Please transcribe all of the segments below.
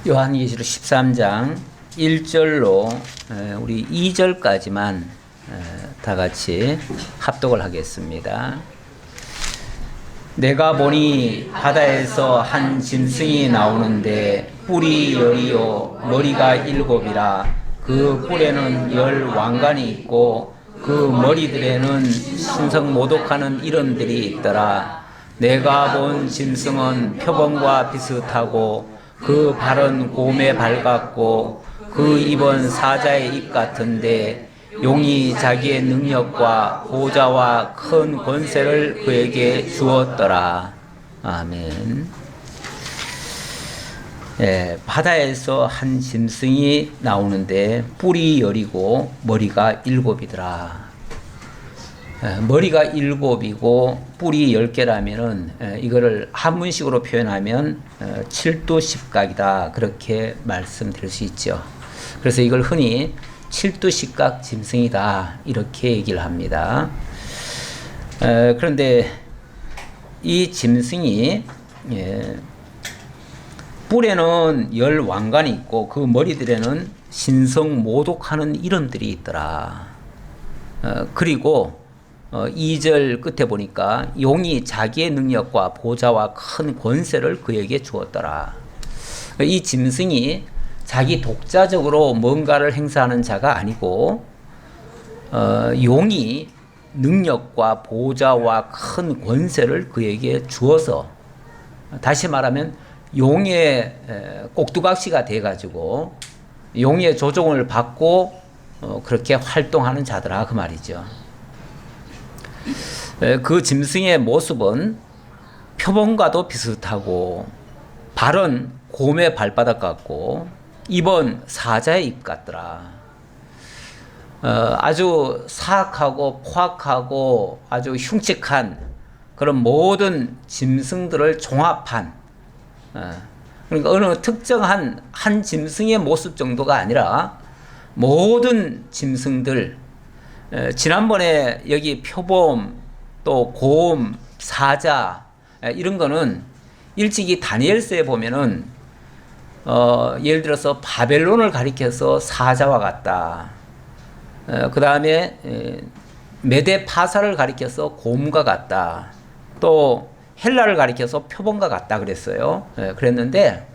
요한계시록 13장 1절로 우리 2절까지만 다 같이 합독을 하겠습니다. 내가 보니 바다에서 한 짐승이 나오는데 뿔이 열이요 머리가 일곱이라. 그 뿔에는 10 왕관이 있고 그 머리들에는 신성 모독하는 이름들이 있더라. 내가 본 짐승은 표범과 비슷하고 그 발은 곰의 발 같고 그 입은 사자의 입 같은데 용이 자기의 능력과 보좌와 큰 권세를 그에게 주었더라. 아멘. 바다에서 한 짐승이 나오는데 뿔이 10이고 머리가 7이더라. 머리가 7이고 뿔이 10개라면은 이거를 한문식으로 표현하면 7도 10각이다, 그렇게 말씀드릴 수 있죠. 그래서 이걸 흔히 7도 10각 짐승이다, 이렇게 얘기를 합니다. 그런데 이 짐승이 뿔에는 10 왕관이 있고 그 머리들에는 신성 모독하는 이름들이 있더라. 그리고 2절 끝에 보니까 용이 자기의 능력과 보좌와 큰 권세를 그에게 주었더라. 이 짐승이 자기 독자적으로 뭔가를 행사하는 자가 아니고 용이 능력과 보좌와 큰 권세를 그에게 주어서, 다시 말하면 용의 꼭두각시가 돼가지고 용의 조종을 받고 그렇게 활동하는 자더라, 그 말이죠. 그 짐승의 모습은 표범과도 비슷하고 발은 곰의 발바닥 같고 입은 사자의 입 같더라. 아주 사악하고 포악하고 아주 흉측한 그런 모든 짐승들을 종합한, 그러니까 어느 특정한 한 짐승의 모습 정도가 아니라 모든 짐승들, 지난번에 여기 표범 또 곰, 사자 이런 거는 일찍이 다니엘서에 보면은 예를 들어서 바벨론을 가리켜서 사자와 같다. 그 다음에 메데 파사를 가리켜서 곰과 같다. 또 헬라를 가리켜서 표범과 같다 그랬어요. 그랬는데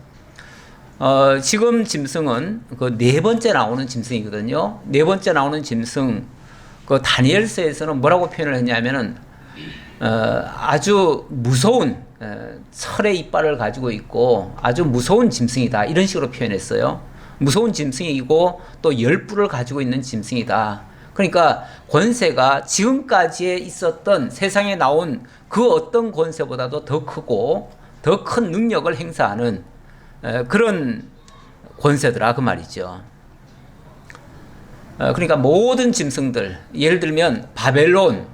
지금 짐승은 그 네 번째 나오는 짐승이거든요. 네 번째 나오는 짐승, 그 다니엘서에서는 뭐라고 표현을 했냐면은 아주 무서운 철의 이빨을 가지고 있고 아주 무서운 짐승이다, 이런 식으로 표현했어요. 무서운 짐승이고 또 10뿔을 가지고 있는 짐승이다. 그러니까 권세가 지금까지에 있었던 세상에 나온 그 어떤 권세보다도 더 크고 더 큰 능력을 행사하는 그런 권세더라, 그 말이죠. 그러니까 모든 짐승들, 예를 들면 바벨론,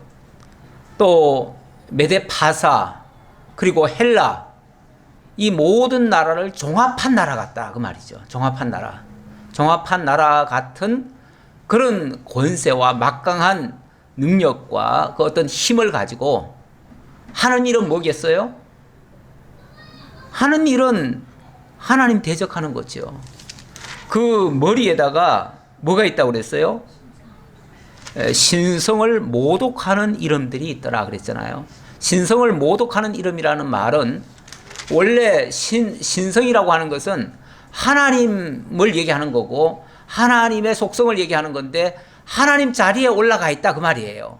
또 메데파사, 그리고 헬라, 이 모든 나라를 종합한 나라 같다, 그 말이죠. 종합한 나라 같은 그런 권세와 막강한 능력과 그 어떤 힘을 가지고 하는 일은 뭐겠어요? 하는 일은 하나님 대적하는 거죠. 그 머리에다가 뭐가 있다고 그랬어요? 신성을 모독하는 이름들이 있더라 그랬잖아요. 신성을 모독하는 이름이라는 말은 원래 신성이라고 하는 것은 하나님을 얘기하는 거고 하나님의 속성을 얘기하는 건데 하나님 자리에 올라가 있다, 그 말이에요.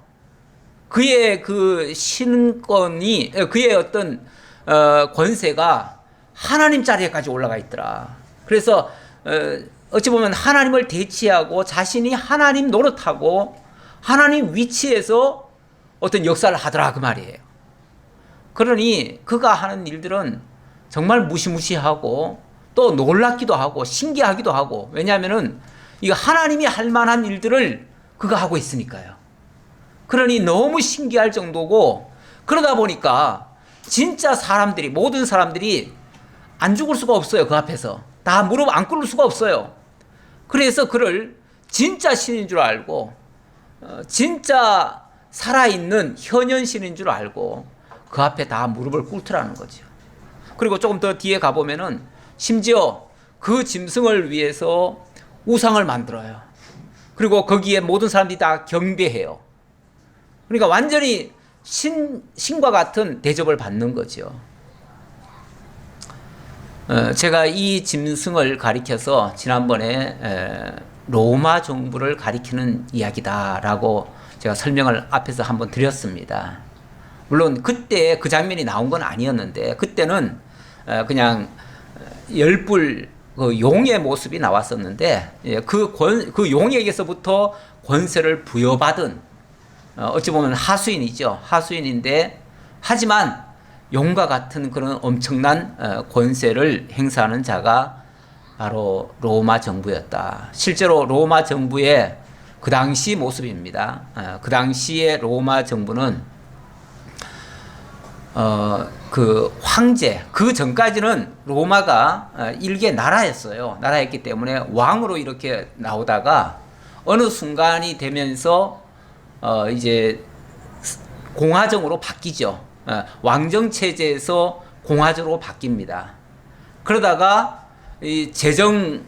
그의 그 신권이, 그의 어떤 권세가 하나님 자리에까지 올라가 있더라. 그래서 어찌 보면 하나님을 대치하고 자신이 하나님 노릇하고 하나님 위치에서 어떤 역사를 하더라, 그 말이에요. 그러니 그가 하는 일들은 정말 무시무시하고 또 놀랍기도 하고 신기하기도 하고, 왜냐하면은 이거 하나님이 할 만한 일들을 그가 하고 있으니까요. 그러니 너무 신기할 정도고, 그러다 보니까 진짜 사람들이, 모든 사람들이 안 죽을 수가 없어요. 그 앞에서 다 무릎 안 꿇을 수가 없어요. 그래서 그를 진짜 신인 줄 알고 진짜 살아있는 현현신인 줄 알고 그 앞에 다 무릎을 꿇더라는 거죠. 그리고 조금 더 뒤에 가보면은 심지어 그 짐승을 위해서 우상을 만들어요. 그리고 거기에 모든 사람들이 다 경배해요. 그러니까 완전히 신과 같은 대접을 받는 거죠. 제가 이 짐승을 가리켜서 지난번에 로마 정부를 가리키는 이야기다라고 제가 설명을 앞에서 한번 드렸습니다. 물론 그때 그 장면이 나온 건 아니었는데 그때는 그냥 열불 그 용의 모습이 나왔었는데 그 용에게서부터 권세를 부여받은 어찌 보면 하수인이죠. 하수인인데 하지만 용과 같은 그런 엄청난 권세를 행사하는 자가 바로 로마 정부였다. 실제로 로마 정부의 그 당시 모습입니다. 그 당시의 로마 정부는 그 황제, 그 전까지는 로마가 일개 나라였어요. 나라였기 때문에 왕으로 이렇게 나오다가 어느 순간이 되면서 이제 공화정으로 바뀌죠. 왕정 체제에서 공화정으로 바뀝니다. 그러다가 이 재정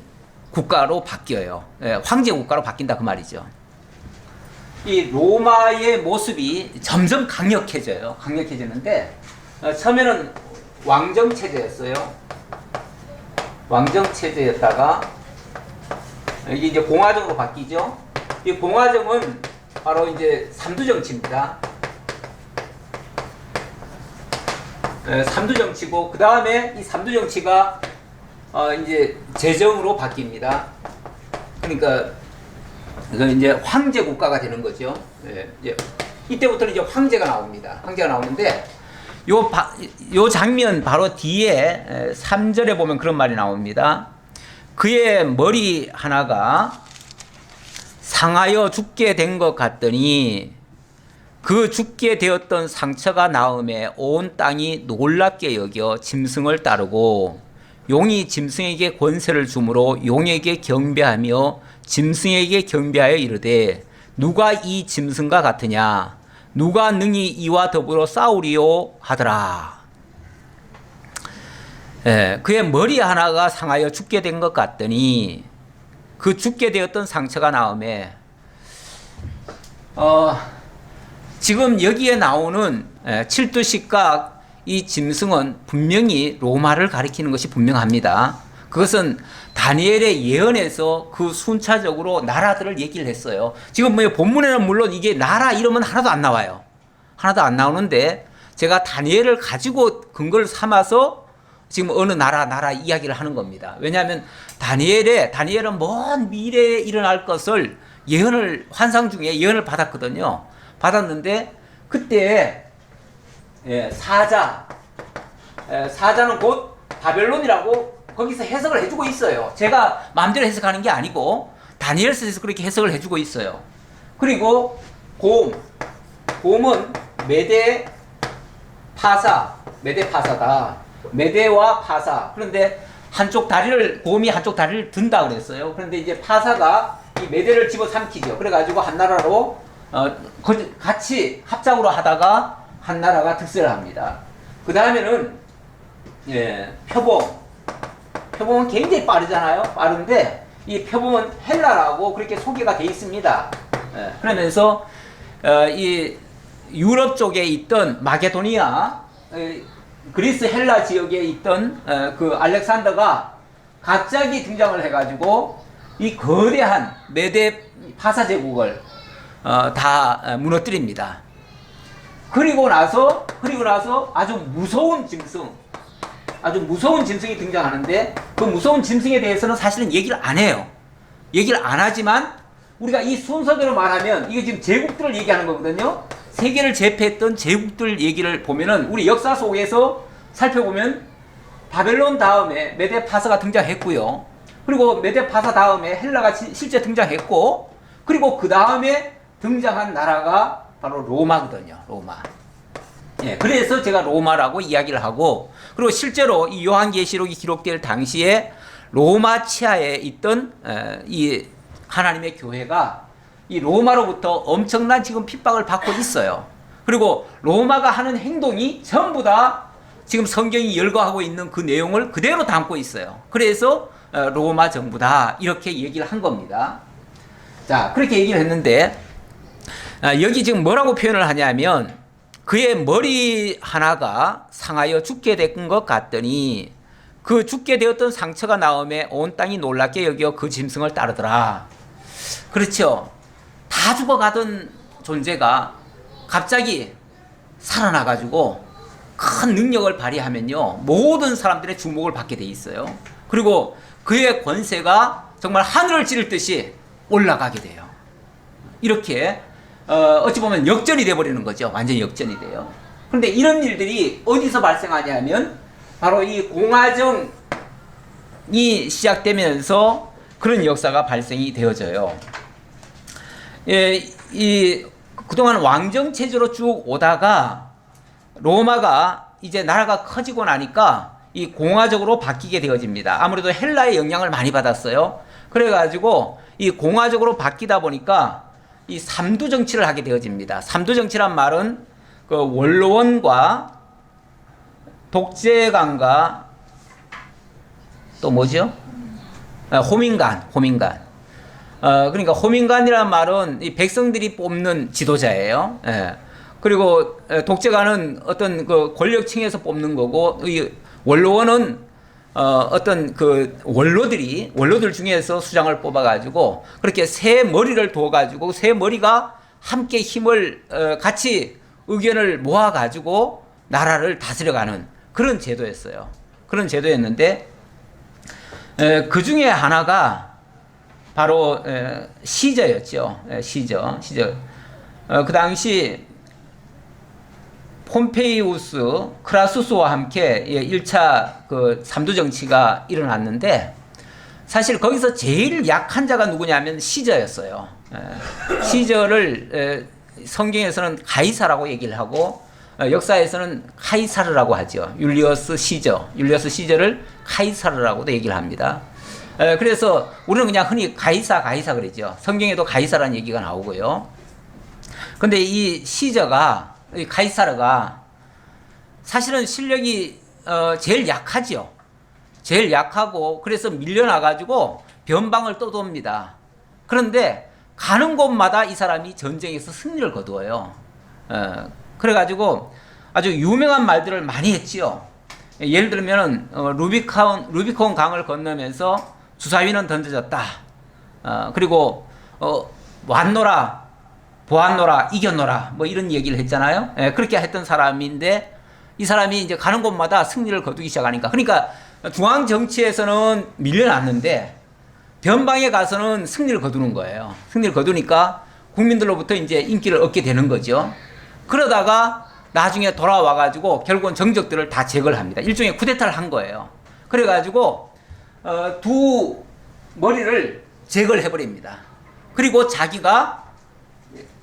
국가로 바뀌어요. 황제 국가로 바뀐다 그 말이죠. 이 로마의 모습이 점점 강력해져요. 강력해지는데 처음에는 왕정 체제였어요. 왕정 체제였다가 이게 이제 공화정으로 바뀌죠. 이 공화정은 바로 이제 삼두 정치입니다. 삼두 정치고 그 다음에 이 삼두 정치가 이제 재정으로 바뀝니다. 그러니까 이제 황제 국가가 되는 거죠. 이제 이때부터는 이제 황제가 나옵니다. 황제가 나오는데 요 장면 바로 뒤에 3절에 보면 그런 말이 나옵니다. 그의 머리 하나가 상하여 죽게 된 것 같더니 그 죽게 되었던 상처가 나음에 온 땅이 놀랍게 여겨 짐승을 따르고 용이 짐승에게 권세를 주므로 용에게 경배하며 짐승에게 경배하여 이르되 누가 이 짐승과 같으냐 누가 능히 이와 더불어 싸우리요 하더라. 그의 머리 하나가 상하여 죽게 된 것 같더니 그 죽게 되었던 상처가 나음에 지금 여기에 나오는 칠두식과 이 짐승은 분명히 로마를 가리키는 것이 분명합니다. 그것은 다니엘의 예언에서 그 순차적으로 나라들을 얘기를 했어요. 지금 뭐 본문에는 물론 이게 나라 이름은 하나도 안 나와요. 하나도 안 나오는데 제가 다니엘을 가지고 근거를 삼아서 지금 어느 나라 이야기를 하는 겁니다. 왜냐하면 다니엘은 먼 미래에 일어날 것을 환상 중에 예언을 받았거든요. 받았는데 그때 사자는 곧 바벨론이라고 거기서 해석을 해주고 있어요. 제가 마음대로 해석하는 게 아니고 다니엘서에서 그렇게 해석을 해주고 있어요. 그리고 곰은 메대 파사다. 메대와 파사. 그런데 곰이 한쪽 다리를 든다 그랬어요. 그런데 이제 파사가 이 메대를 집어삼키죠. 그래가지고 한 나라로 같이 합작으로 하다가 한 나라가 득세를 합니다. 그 다음에는 표범은 굉장히 빠르잖아요. 빠른데 이 표범은 헬라라고 그렇게 소개가 돼 있습니다. 그러면서 이 유럽 쪽에 있던 마게도니아, 그리스 헬라 지역에 있던 그 알렉산더가 갑자기 등장을 해가지고 이 거대한 메데 파사 제국을 다 무너뜨립니다. 그리고 나서 아주 무서운 짐승이 등장하는데 그 무서운 짐승에 대해서는 사실은 얘기를 안 해요. 얘기를 안 하지만 우리가 이 순서대로 말하면 이게 지금 제국들을 얘기하는 거거든요. 세계를 제패했던 제국들 얘기를 보면은 우리 역사 속에서 살펴보면 바벨론 다음에 메데파사가 등장했고요. 그리고 메데파사 다음에 헬라가 실제 등장했고, 그리고 그 다음에 등장한 나라가 바로 로마거든요. 로마. 그래서 제가 로마라고 이야기를 하고, 그리고 실제로 이 요한계시록이 기록될 당시에 로마 치하에 있던 이 하나님의 교회가 이 로마로부터 엄청난 지금 핍박을 받고 있어요. 그리고 로마가 하는 행동이 전부 다 지금 성경이 열거하고 있는 그 내용을 그대로 담고 있어요. 그래서 로마 정부다 이렇게 얘기를 한 겁니다. 자, 그렇게 얘기를 했는데 여기 지금 뭐라고 표현을 하냐면 그의 머리 하나가 상하여 죽게 된 것 같더니 그 죽게 되었던 상처가 나오매 온 땅이 놀랍게 여겨 그 짐승을 따르더라. 그렇죠. 다 죽어가던 존재가 갑자기 살아나가지고 큰 능력을 발휘하면요 모든 사람들의 주목을 받게 돼 있어요. 그리고 그의 권세가 정말 하늘을 찌를 듯이 올라가게 돼요. 이렇게 어찌 보면 역전이 돼버리는 거죠. 완전히 역전이 돼요. 그런데 이런 일들이 어디서 발생하냐면 바로 이 공화정이 시작되면서 그런 역사가 발생이 되어져요. 그동안 왕정 체제로 쭉 오다가 로마가 이제 나라가 커지고 나니까 이 공화적으로 바뀌게 되어집니다. 아무래도 헬라의 영향을 많이 받았어요. 그래가지고 이 공화적으로 바뀌다 보니까 이 삼두 정치를 하게 되어집니다. 삼두 정치란 말은 그 원로원과 독재관과 또 뭐죠? 호민관. 그러니까 호민관이란 말은 이 백성들이 뽑는 지도자예요. 예. 그리고 독재관은 어떤 그 권력층에서 뽑는 거고, 이 원로원은 어떤 그 원로들 중에서 수장을 뽑아가지고 그렇게 세 머리를 둬가지고 세 머리가 함께 힘을 같이 의견을 모아가지고 나라를 다스려가는 그런 제도였어요. 그런 제도였는데 그 중에 하나가 바로 시저였죠. 시저. 그 당시 폼페이우스, 크라수스와 함께 1차 그 삼두 정치가 일어났는데 사실 거기서 제일 약한 자가 누구냐면 시저였어요. 시저를 성경에서는 가이사라고 얘기를 하고 역사에서는 카이사르라고 하죠. 율리어스 시저를 카이사르라고도 얘기를 합니다. 그래서 우리는 그냥 흔히 가이사 그러죠. 성경에도 가이사라는 얘기가 나오고요. 근데 이 시저가, 이 가이사르가 사실은 실력이 제일 약하죠. 제일 약하고 그래서 밀려나가지고 변방을 떠돕니다. 그런데 가는 곳마다 이 사람이 전쟁에서 승리를 거두어요. 그래가지고 아주 유명한 말들을 많이 했지요. 예를 들면은 루비콘 강을 건너면서 주사위는 던져졌다. 그리고 왔노라, 보았노라, 이겼노라, 뭐 이런 얘기를 했잖아요. 그렇게 했던 사람인데 이 사람이 이제 가는 곳마다 승리를 거두기 시작하니까, 그러니까 중앙 정치에서는 밀려났는데 변방에 가서는 승리를 거두는 거예요. 승리를 거두니까 국민들로부터 이제 인기를 얻게 되는 거죠. 그러다가 나중에 돌아와가지고 결국은 정적들을 다 제거를 합니다. 일종의 쿠데타를 한 거예요. 그래가지고 두 머리를 제거를 해버립니다. 그리고 자기가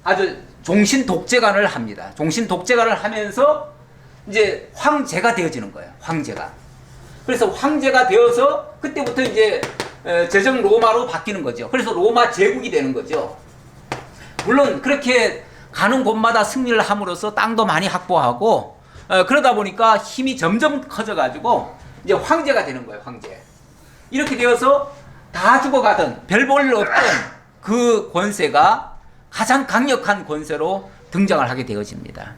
아주 종신 독재관을 합니다. 종신 독재관을 하면서 이제 황제가 되어지는 거예요. 황제가. 그래서 황제가 되어서 그때부터 이제 제정 로마로 바뀌는 거죠. 그래서 로마 제국이 되는 거죠. 물론 그렇게 가는 곳마다 승리를 함으로써 땅도 많이 확보하고 그러다 보니까 힘이 점점 커져가지고 이제 황제가 되는 거예요. 황제. 이렇게 되어서 다 죽어가던 별 볼 없던 그 권세가 가장 강력한 권세로 등장을 하게 되어집니다.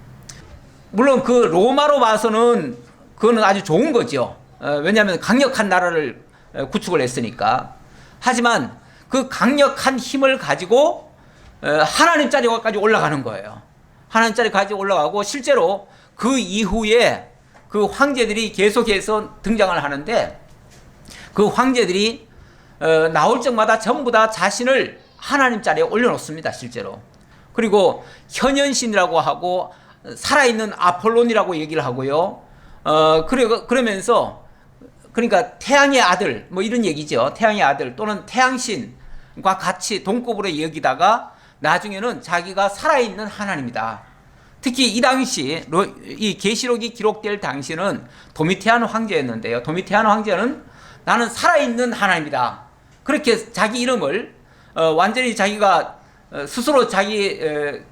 물론 그 로마로 봐서는 그거는 아주 좋은 거죠. 왜냐하면 강력한 나라를 구축을 했으니까. 하지만 그 강력한 힘을 가지고 하나님 자리까지 올라가는 거예요. 하나님 자리까지 올라가고 실제로 그 이후에 그 황제들이 계속해서 등장을 하는데 그 황제들이 나올 적마다 전부 다 자신을 하나님 자리에 올려놓습니다. 실제로. 그리고 현현신이라고 하고 살아있는 아폴론이라고 얘기를 하고요. 그러면서 그러니까 태양의 아들 뭐 이런 얘기죠. 태양의 아들 또는 태양신과 같이 동급으로 여기다가 나중에는 자기가 살아있는 하나님이다. 특히 이 당시 이 계시록이 기록될 당시는 도미티안 황제였는데요. 도미티안 황제는 나는 살아있는 하나님이다. 그렇게 자기 이름을 완전히 자기가 스스로 자기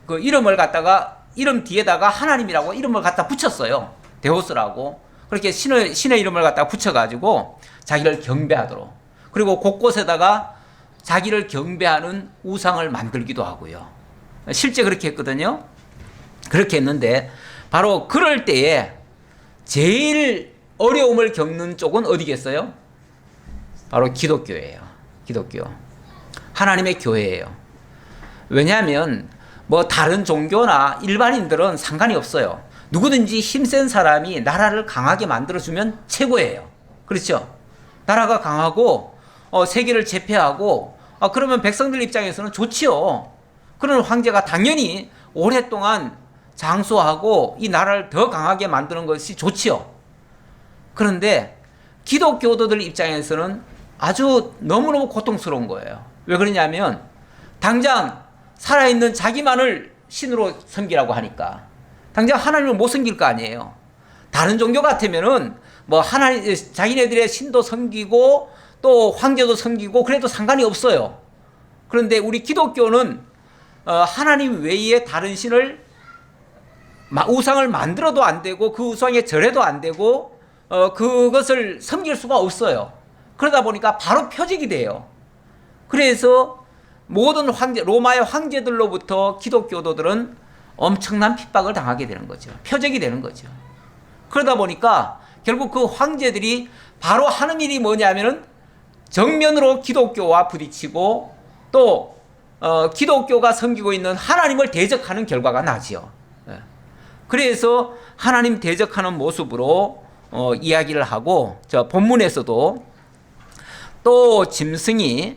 그 이름을 갖다가 이름 뒤에다가 하나님이라고 이름을 갖다 붙였어요. 데오스라고. 그렇게 신의 이름을 갖다가 붙여가지고 자기를 경배하도록. 그리고 곳곳에다가 자기를 경배하는 우상을 만들기도 하고요. 실제 그렇게 했거든요. 그렇게 했는데 바로 그럴 때에 제일 어려움을 겪는 쪽은 어디겠어요? 바로 기독교예요. 기독교. 하나님의 교회예요. 왜냐하면 뭐 다른 종교나 일반인들은 상관이 없어요. 누구든지 힘센 사람이 나라를 강하게 만들어주면 최고예요. 그렇죠? 나라가 강하고 세계를 제패하고 그러면 백성들 입장에서는 좋지요. 그런 황제가 당연히 오랫동안 장수하고 이 나라를 더 강하게 만드는 것이 좋지요. 그런데 기독교도들 입장에서는 아주 너무너무 고통스러운 거예요. 왜 그러냐면 당장 살아있는 자기만을 신으로 섬기라고 하니까 당장 하나님을 못 섬길 거 아니에요. 다른 종교 같으면은 뭐 하나님 자기네들의 신도 섬기고 또 황제도 섬기고 그래도 상관이 없어요. 그런데 우리 기독교는 하나님 외에 다른 신을 우상을 만들어도 안 되고 그 우상에 절해도 안 되고 그것을 섬길 수가 없어요. 그러다 보니까 바로 표적이 돼요. 그래서 모든 황제, 로마의 황제들로부터 기독교도들은 엄청난 핍박을 당하게 되는 거죠. 표적이 되는 거죠. 그러다 보니까 결국 그 황제들이 바로 하는 일이 뭐냐면은 정면으로 기독교와 부딪히고 또 기독교가 섬기고 있는 하나님을 대적하는 결과가 나지요. 그래서 하나님 대적하는 모습으로 이야기를 하고 저 본문에서도 또 짐승이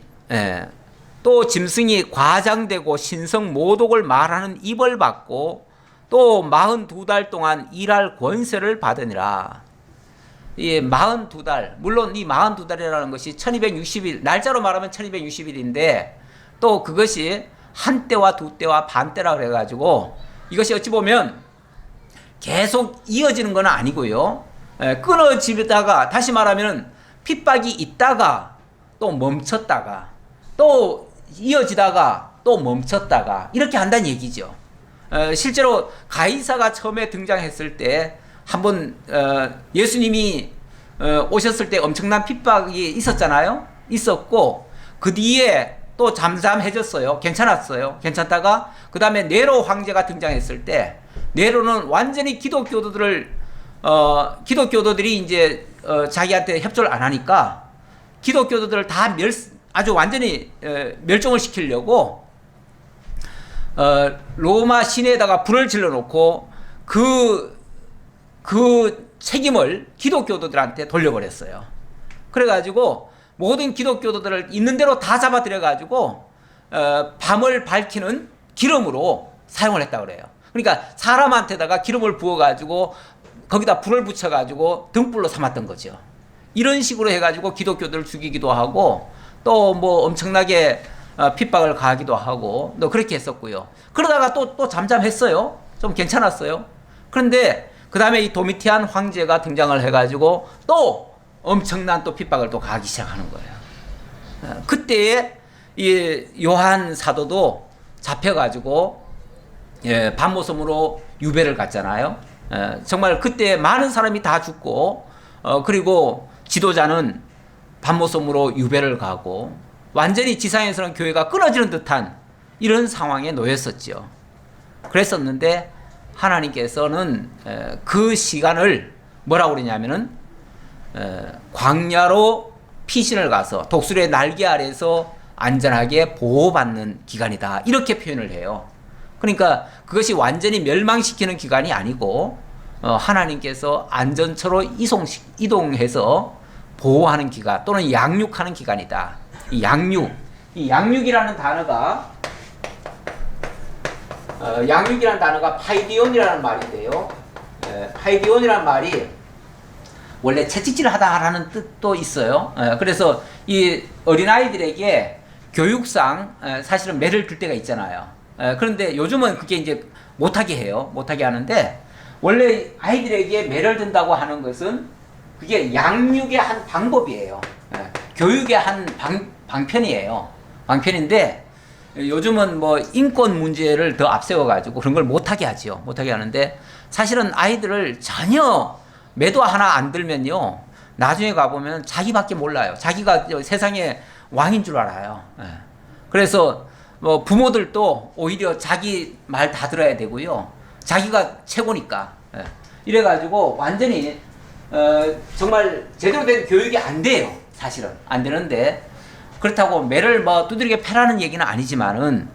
과장되고 신성 모독을 말하는 입을 받고 또 42달 동안 일할 권세를 받으니라. 이 42달, 물론 이 42달이라는 것이 1260일, 날짜로 말하면 1260일인데 또 그것이 한 때와 두 때와 반 때라 그래가지고 이것이 어찌 보면 계속 이어지는 건 아니고요. 끊어지다가 다시 말하면 핍박이 있다가 또 멈췄다가 또 이어지다가 또 멈췄다가 이렇게 한다는 얘기죠. 실제로 가이사가 처음에 등장했을 때 한번 예수님이 오셨을 때 엄청난 핍박이 있었잖아요. 있었고 그 뒤에 또 잠잠해졌어요. 괜찮았어요. 괜찮다가 그 다음에 네로 황제가 등장했을 때 네로는 완전히 기독교도들이 이제 자기한테 협조를 안 하니까 기독교도들을 다 아주 완전히 멸종을 시키려고 로마 시내에다가 불을 질러놓고 그 책임을 기독교도들한테 돌려버렸어요. 그래가지고 모든 기독교도들을 있는 대로 다 잡아들여가지고 밤을 밝히는 기름으로 사용을 했다 그래요. 그러니까 사람한테다가 기름을 부어가지고 거기다 불을 붙여가지고 등불로 삼았던 거죠. 이런 식으로 해가지고 기독교들을 죽이기도 하고 또 뭐 엄청나게 핍박을 가하기도 하고 또 그렇게 했었고요. 그러다가 또 잠잠했어요. 좀 괜찮았어요. 그런데 그 다음에 이 도미티안 황제가 등장을 해가지고 또 엄청난 또 핍박을 또 가하기 시작하는 거예요. 그때에 이 요한 사도도 잡혀가지고 밤모섬으로 유배를 갔잖아요. 정말 그때 많은 사람이 다 죽고 그리고 지도자는 밤모섬으로 유배를 가고 완전히 지상에서는 교회가 끊어지는 듯한 이런 상황에 놓였었죠. 그랬었는데 하나님께서는 그 시간을 뭐라고 그러냐면은 광야로 피신을 가서 독수리의 날개 아래서 안전하게 보호받는 기간이다. 이렇게 표현을 해요. 그러니까 그것이 완전히 멸망시키는 기간이 아니고 하나님께서 안전처로 이동해서 보호하는 기간 또는 양육하는 기간이다. 이 양육이라는 단어가 파이디온이라는 말인데요. 파이디온이라는 말이 원래 채찍질하다라는 뜻도 있어요. 그래서 이 어린아이들에게 교육상 사실은 매를 들 때가 있잖아요. 그런데 요즘은 그게 이제 못하게 해요. 못하게 하는데 원래 아이들에게 매를 든다고 하는 것은 그게 양육의 한 방법이에요. 교육의 한 방편이에요. 방편인데 요즘은 뭐 인권 문제를 더 앞세워가지고 그런 걸 못하게 하지요. 못하게 하는데 사실은 아이들을 전혀 매도 하나 안 들면요. 나중에 가보면 자기밖에 몰라요. 자기가 세상의 왕인 줄 알아요. 예. 그래서 뭐 부모들도 오히려 자기 말 다 들어야 되고요. 자기가 최고니까. 예. 이래가지고 완전히 정말 제대로 된 교육이 안 돼요. 사실은 안 되는데, 그렇다고 매를 뭐 두드리게 패라는 얘기는 아니지만은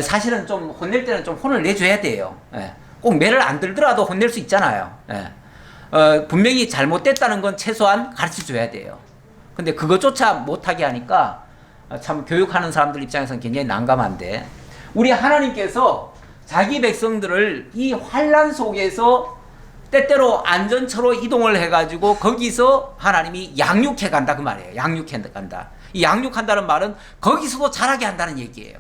사실은 좀 혼낼 때는 좀 혼을 내줘야 돼요. 예. 꼭 매를 안 들더라도 혼낼 수 있잖아요. 예. 분명히 잘못됐다는 건 최소한 가르쳐 줘야 돼요. 근데 그것조차 못하게 하니까 참 교육하는 사람들 입장에서는 굉장히 난감한데, 우리 하나님께서 자기 백성들을 이 환난 속에서 때때로 안전처로 이동을 해가지고 거기서 하나님이 양육해 간다 그 말이에요. 양육해 간다. 이 양육한다는 말은 거기서도 자라게 한다는 얘기예요.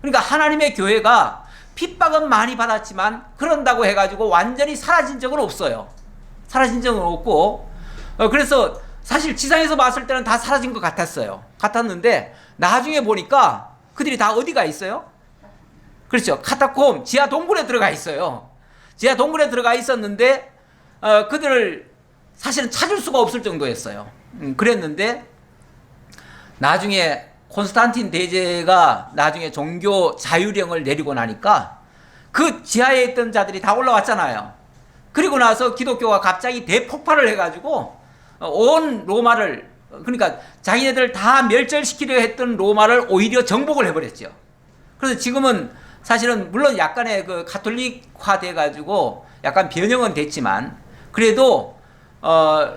그러니까 하나님의 교회가 핍박은 많이 받았지만 그런다고 해가지고 완전히 사라진 적은 없어요. 사라진 적은 없고, 그래서 사실 지상에서 봤을 때는 다 사라진 것 같았는데 나중에 보니까 그들이 다 어디가 있어요? 그렇죠. 카타콤 지하 동굴에 들어가 있어요. 지하 동굴에 들어가 있었는데 그들을 사실은 찾을 수가 없을 정도였어요. 그랬는데 나중에 콘스탄틴 대제가 나중에 종교 자유령을 내리고 나니까 그 지하에 있던 자들이 다 올라왔잖아요. 그리고 나서 기독교가 갑자기 대폭발을 해가지고 온 로마를, 그러니까 자기네들 다 멸절시키려 했던 로마를 오히려 정복을 해버렸죠. 그래서 지금은 사실은 물론 약간의 그 가톨릭화 돼가지고 약간 변형은 됐지만 그래도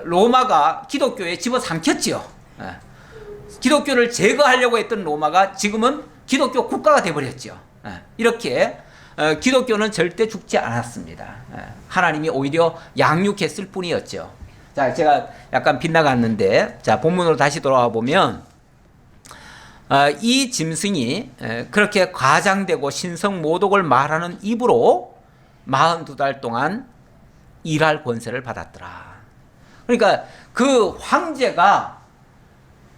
로마가 기독교에 집어삼켰지요. 기독교를 제거하려고 했던 로마가 지금은 기독교 국가가 돼버렸죠. 이렇게 기독교는 절대 죽지 않았습니다. 하나님이 오히려 양육했을 뿐이었죠. 자, 제가 약간 빗나갔는데, 자, 본문으로 다시 돌아와 보면, 이 짐승이 그렇게 과장되고 신성 모독을 말하는 입으로 42달 동안 일할 권세를 받았더라. 그러니까 그 황제가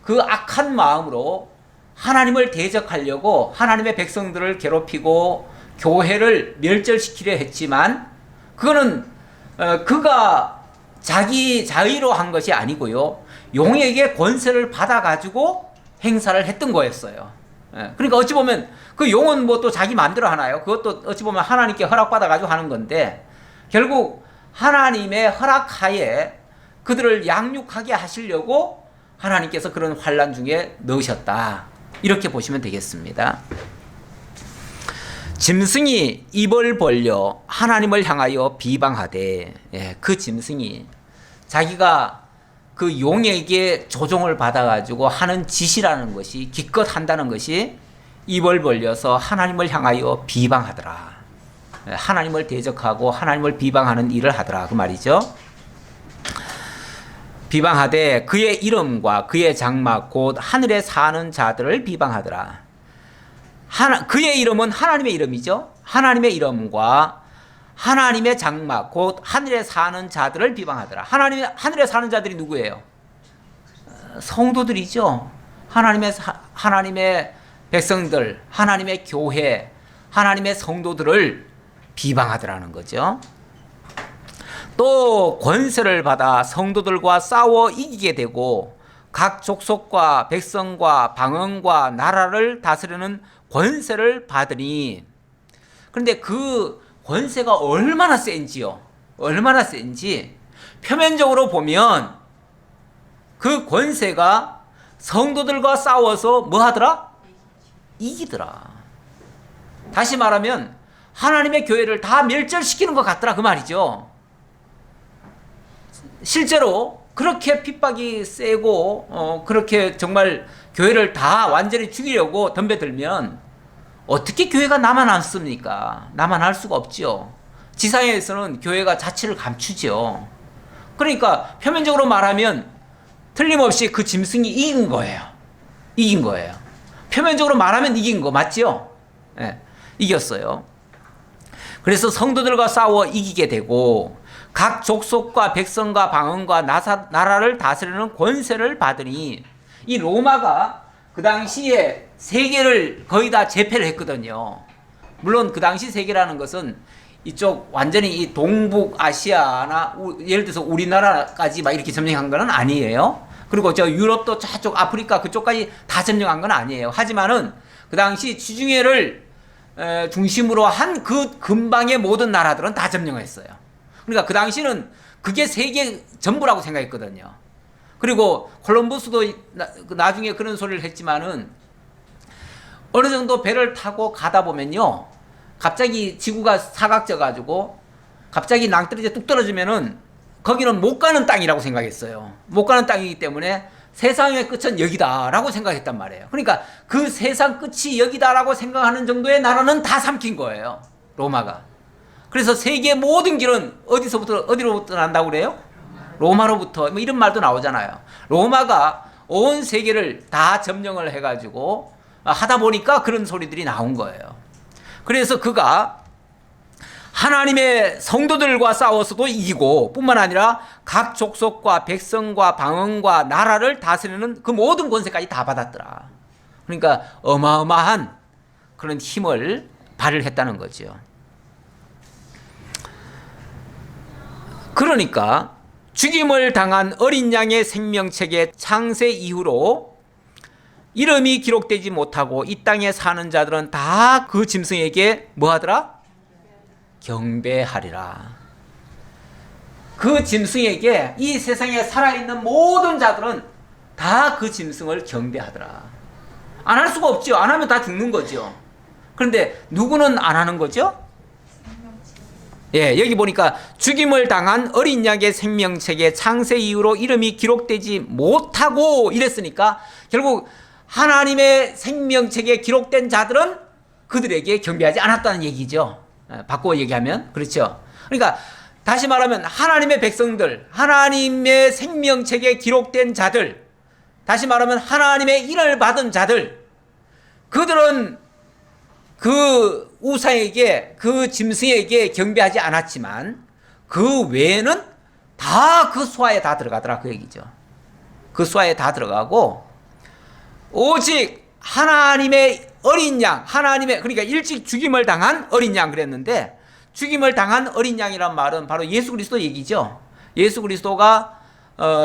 그 악한 마음으로 하나님을 대적하려고 하나님의 백성들을 괴롭히고 교회를 멸절시키려 했지만, 그거는 그가 자기 자의로 한 것이 아니고요, 용에게 권세를 받아가지고 행사를 했던 거였어요. 그러니까 어찌 보면 그 용은 뭐 또 자기 마음대로 하나요? 그것도 어찌 보면 하나님께 허락받아가지고 하는 건데, 결국 하나님의 허락하에 그들을 양육하게 하시려고 하나님께서 그런 환난 중에 넣으셨다, 이렇게 보시면 되겠습니다. 짐승이 입을 벌려 하나님을 향하여 비방하되, 그 짐승이 자기가 그 용에게 조종을 받아가지고 하는 짓이라는 것이, 기껏 한다는 것이 입을 벌려서 하나님을 향하여 비방하더라. 하나님을 대적하고 하나님을 비방하는 일을 하더라, 그 말이죠. 비방하되 그의 이름과 그의 장막 곧 하늘에 사는 자들을 비방하더라. 그의 이름은 하나님의 이름이죠. 하나님의 이름과 하나님의 장막 곧 하늘에 사는 자들을 비방하더라. 하늘에 사는 자들이 누구예요? 성도들이죠. 하나님의 백성들, 하나님의 교회, 하나님의 성도들을 비방하더라는 거죠. 또 권세를 받아 성도들과 싸워 이기게 되고 각 족속과 백성과 방언과 나라를 다스리는 권세를 받으니, 그런데 그 권세가 얼마나 센지요. 얼마나 센지 표면적으로 보면 그 권세가 성도들과 싸워서 뭐 하더라? 이기더라. 다시 말하면 하나님의 교회를 다 멸절시키는 것 같더라, 그 말이죠. 실제로 그렇게 핍박이 세고 그렇게 정말 교회를 다 완전히 죽이려고 덤벼들면 어떻게 교회가 남아남습니까? 남아날 수가 없죠. 지상에서는 교회가 자취를 감추죠. 그러니까 표면적으로 말하면 틀림없이 그 짐승이 이긴 거예요. 이긴 거예요. 표면적으로 말하면 이긴 거 맞죠? 네, 이겼어요. 그래서 성도들과 싸워 이기게 되고 각 족속과 백성과 방언과 나라를 다스리는 권세를 받으니, 이 로마가 그 당시에 세계를 거의 다 제패를 했거든요. 물론 그 당시 세계라는 것은 이쪽 완전히 이 동북아시아나 예를 들어서 우리나라까지 막 이렇게 점령한 건 아니에요. 그리고 저 유럽도 저쪽 아프리카 그쪽까지 다 점령한 건 아니에요. 하지만은 그 당시 지중해를 중심으로 한 그 근방의 모든 나라들은 다 점령했어요. 그러니까 그 당시는 그게 세계 전부라고 생각했거든요. 그리고 콜럼버스도 나중에 그런 소리를 했지만은 어느 정도 배를 타고 가다 보면요, 갑자기 지구가 사각져 가지고 갑자기 낭떠러지에 뚝 떨어지면은 거기는 못 가는 땅이라고 생각했어요. 못 가는 땅이기 때문에 세상의 끝은 여기다라고 생각했단 말이에요. 그러니까 그 세상 끝이 여기다라고 생각하는 정도의 나라는 다 삼킨 거예요, 로마가. 그래서 세계 모든 길은 어디로부터 난다고 그래요? 로마로부터. 뭐 이런 말도 나오잖아요. 로마가 온 세계를 다 점령을 해가지고 하다 보니까 그런 소리들이 나온 거예요. 그래서 그가 하나님의 성도들과 싸워서도 이기고 뿐만 아니라 각 족속과 백성과 방언과 나라를 다스리는 그 모든 권세까지 다 받았더라. 그러니까 어마어마한 그런 힘을 발휘했다는 거죠. 그러니까 죽임을 당한 어린 양의 생명책의 창세 이후로 이름이 기록되지 못하고 이 땅에 사는 자들은 다 그 짐승에게 뭐 하더라? 경배하리라. 그 짐승에게 이 세상에 살아있는 모든 자들은 다 그 짐승을 경배하더라. 안 할 수가 없죠. 안 하면 다 죽는 거죠. 그런데 누구는 안 하는 거죠? 예, 여기 보니까 죽임을 당한 어린 양의 생명책에 창세 이후로 이름이 기록되지 못하고 이랬으니까 결국 하나님의 생명책에 기록된 자들은 그들에게 경배하지 않았다는 얘기죠. 바꿔 얘기하면 그렇죠. 그러니까 다시 말하면 하나님의 백성들, 하나님의 생명책에 기록된 자들, 다시 말하면 하나님의 인을 받은 자들, 그들은 그 우상에게, 그 짐승에게 경배하지 않았지만 그 외에는 다 그 수하에 다 들어가더라, 그 얘기죠. 그 수하에 다 들어가고 오직 하나님의 어린 양, 하나님의, 그러니까 일찍 죽임을 당한 어린 양 그랬는데, 죽임을 당한 어린 양이란 말은 바로 예수 그리스도 얘기죠. 예수 그리스도가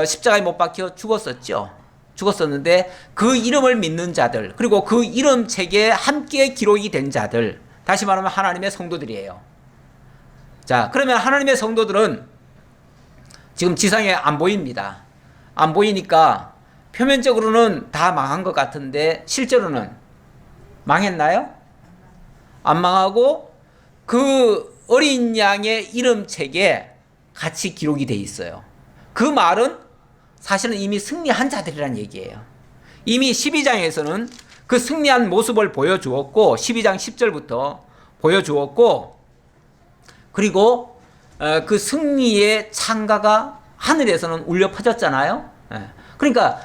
십자가에 못 박혀 죽었었는데 그 이름을 믿는 자들, 그리고 그 이름책에 함께 기록이 된 자들, 다시 말하면 하나님의 성도들이에요. 자, 그러면 하나님의 성도들은 지금 지상에 안 보입니다. 안 보이니까 표면적으로는 다 망한 것 같은데 실제로는 망했나요? 안 망하고 그 어린 양의 이름책에 같이 기록이 돼 있어요. 그 말은 사실은 이미 승리한 자들이란 얘기예요. 이미 12장에서는 그 승리한 모습을 보여주었고 12장 10절부터 보여주었고, 그리고 그 승리의 창가가 하늘에서는 울려 퍼졌잖아요. 그러니까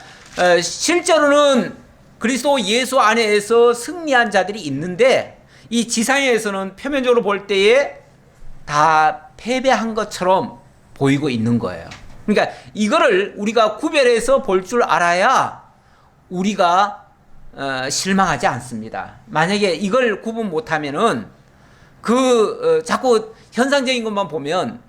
실제로는 그리스도 예수 안에서 승리한 자들이 있는데 이 지상에서는 표면적으로 볼 때에 다 패배한 것처럼 보이고 있는 거예요. 그러니까 이거를 우리가 구별해서 볼 줄 알아야 우리가 실망하지 않습니다. 만약에 이걸 구분 못하면은 자꾸 현상적인 것만 보면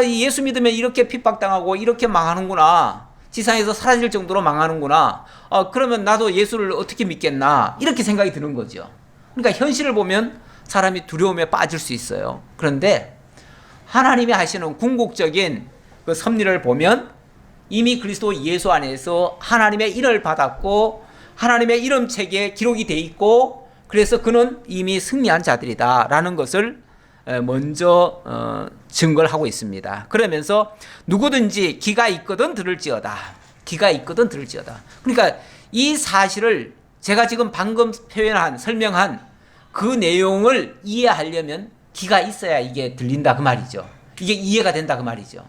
예수 믿으면 이렇게 핍박당하고 이렇게 망하는구나, 지상에서 사라질 정도로 망하는구나, 그러면 나도 예수를 어떻게 믿겠나, 이렇게 생각이 드는 거죠. 그러니까 현실을 보면 사람이 두려움에 빠질 수 있어요. 그런데 하나님이 하시는 궁극적인 그 섭리를 보면 이미 그리스도 예수 안에서 하나님의 인을 받았고 하나님의 이름책에 기록이 돼 있고, 그래서 그는 이미 승리한 자들이다라는 것을 먼저 증거를 하고 있습니다. 그러면서 누구든지 귀가 있거든 들을지어다. 귀가 있거든 들을지어다. 그러니까 이 사실을 제가 지금 방금 설명한 그 내용을 이해하려면 귀가 있어야 이게 들린다 그 말이죠. 이게 이해가 된다 그 말이죠.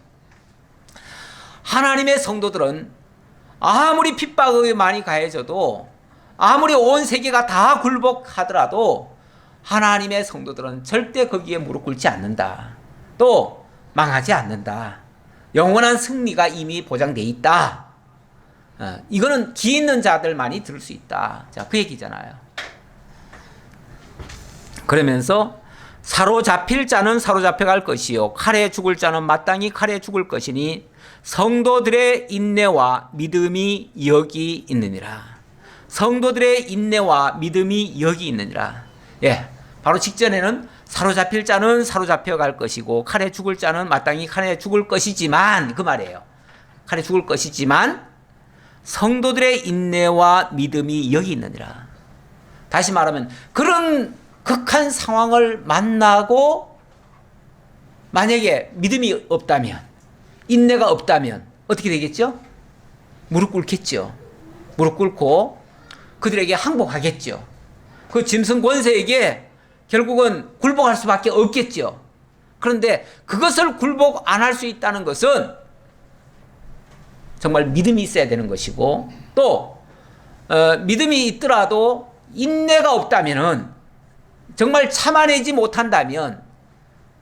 하나님의 성도들은 아무리 핍박이 많이 가해져도, 아무리 온 세계가 다 굴복하더라도 하나님의 성도들은 절대 거기에 무릎 꿇지 않는다. 또 망하지 않는다. 영원한 승리가 이미 보장돼 있다. 이거는 귀 있는 자들만이 들을 수 있다. 자, 그 얘기잖아요. 그러면서 사로잡힐 자는 사로잡혀갈 것이요 칼에 죽을 자는 마땅히 칼에 죽을 것이니 성도들의 인내와 믿음이 여기 있느니라. 성도들의 인내와 믿음이 여기 있느니라. 예, 바로 직전에는 사로잡힐 자는 사로잡혀갈 것이고 칼에 죽을 자는 마땅히 칼에 죽을 것이지만, 그 말이에요. 칼에 죽을 것이지만 성도들의 인내와 믿음이 여기 있느니라. 다시 말하면 그런 극한 상황을 만나고 만약에 믿음이 없다면, 인내가 없다면 어떻게 되겠죠? 무릎 꿇겠죠. 무릎 꿇고 그들에게 항복하겠죠. 그 짐승 권세에게 결국은 굴복할 수밖에 없겠죠. 그런데 그것을 굴복 안 할 수 있다는 것은 정말 믿음이 있어야 되는 것이고, 또 믿음이 있더라도 인내가 없다면은, 정말 참아내지 못한다면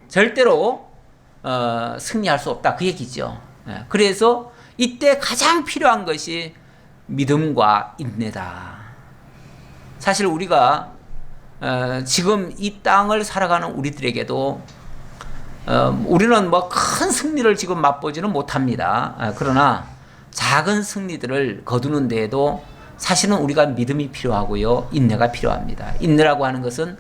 절대로 승리할 수 없다, 그 얘기죠. 그래서 이때 가장 필요한 것이 믿음과 인내다. 사실 우리가 지금 이 땅을 살아가는 우리들에게도 우리는 뭐 큰 승리를 지금 맛보지는 못합니다. 그러나 작은 승리들을 거두는 데에도 사실은 우리가 믿음이 필요하고요, 인내가 필요합니다. 인내라고 하는 것은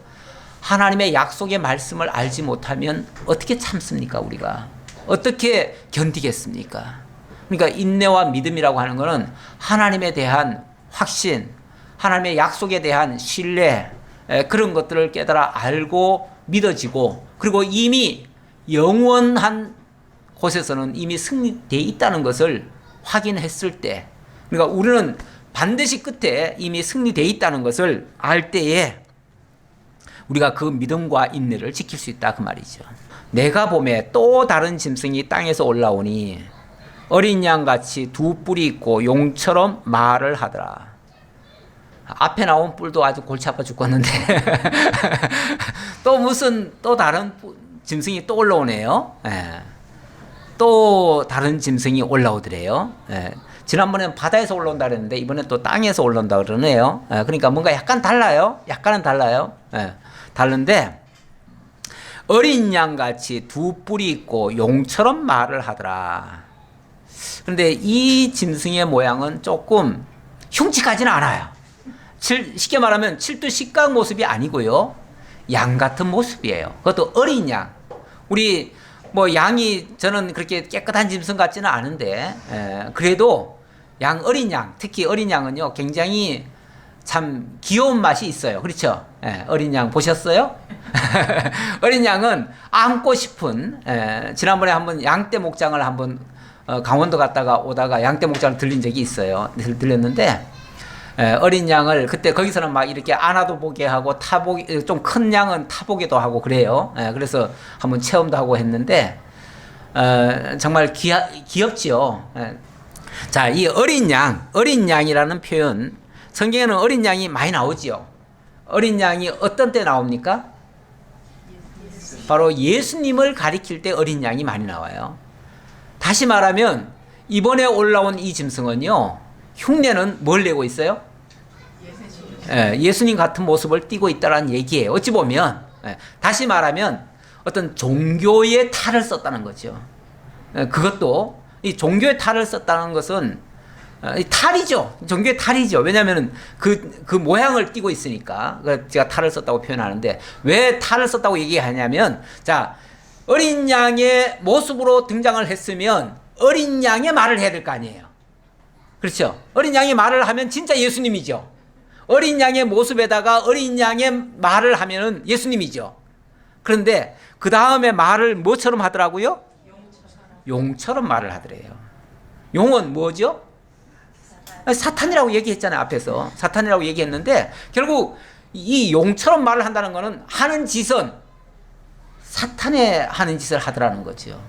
하나님의 약속의 말씀을 알지 못하면 어떻게 참습니까? 우리가 어떻게 견디겠습니까? 그러니까 인내와 믿음이라고 하는 것은 하나님에 대한 확신, 하나님의 약속에 대한 신뢰, 그런 것들을 깨달아 알고 믿어지고, 그리고 이미 영원한 곳에서는 이미 승리되어 있다는 것을 확인했을 때, 그러니까 우리는 반드시 끝에 이미 승리되어 있다는 것을 알 때에 우리가 그 믿음과 인내를 지킬 수 있다, 그 말이죠. 내가 봄에 또 다른 짐승이 땅에서 올라오니 어린 양같이 두 뿔이 있고 용처럼 말을 하더라. 앞에 나온 뿔도 아주 골치 아파 죽겠는데 또 다른 짐승이 또 올라오네요. 예. 또 다른 짐승이 올라오더래요. 예. 지난번에는 바다에서 올라온다 그랬는데 이번엔 또 땅에서 올라온다 그러네요. 예. 그러니까 뭔가 약간 달라요. 약간은 달라요. 예. 다른데 어린 양같이 두 뿔이 있고 용처럼 말을 하더라. 그런데 이 짐승의 모양은 조금 흉측하지는 않아요. 쉽게 말하면 칠두식각 모습이 아니고요, 양 같은 모습이에요. 그것도 어린 양. 우리 뭐 양이 저는 그렇게 깨끗한 짐승 같지는 않은데, 그래도 어린 양, 특히 어린 양은요 굉장히 참 귀여운 맛이 있어요. 그렇죠? 어린 양 보셨어요? 어린 양은 안고 싶은, 지난번에 한번 양떼 목장을 한번 강원도 갔다가 오다가 양떼 목장을 들린 적이 있어요. 들렸는데 어린 양을 그때 거기서는 막 이렇게 안아도 보게 하고 좀 큰 양은 타보기도 하고 그래요. 그래서 한번 체험도 하고 했는데 정말 귀엽지요. 자, 이 어린 양이라는 표현, 성경에는 어린 양이 많이 나오지요. 어린 양이 어떤 때 나옵니까? 바로 예수님을 가리킬 때 어린 양이 많이 나와요. 다시 말하면 이번에 올라온 이 짐승은요, 흉내는 뭘 내고 있어요? 예수님 같은 모습을 띠고 있다는 얘기예요. 어찌 보면 다시 말하면 어떤 종교의 탈을 썼다는 거죠. 그것도 이 종교의 탈을 썼다는 것은 탈이죠. 종교의 탈이죠. 왜냐하면 그 모양을 띠고 있으니까 제가 탈을 썼다고 표현하는데, 왜 탈을 썼다고 얘기하냐면, 자, 어린 양의 모습으로 등장을 했으면 어린 양의 말을 해야 될 거 아니에요. 그렇죠? 어린 양의 말을 하면 진짜 예수님이죠. 어린 양의 모습에다가 어린 양의 말을 하면은 예수님이죠. 그런데 그 다음에 말을 뭐처럼 하더라고요? 용처럼 말을 하더래요. 용은 뭐죠? 사탄이라고 얘기했잖아요. 앞에서 사탄이라고 얘기했는데, 결국 이 용처럼 말을 한다는 것은 하는 짓은 사탄의 하는 짓을 하더라는 거죠.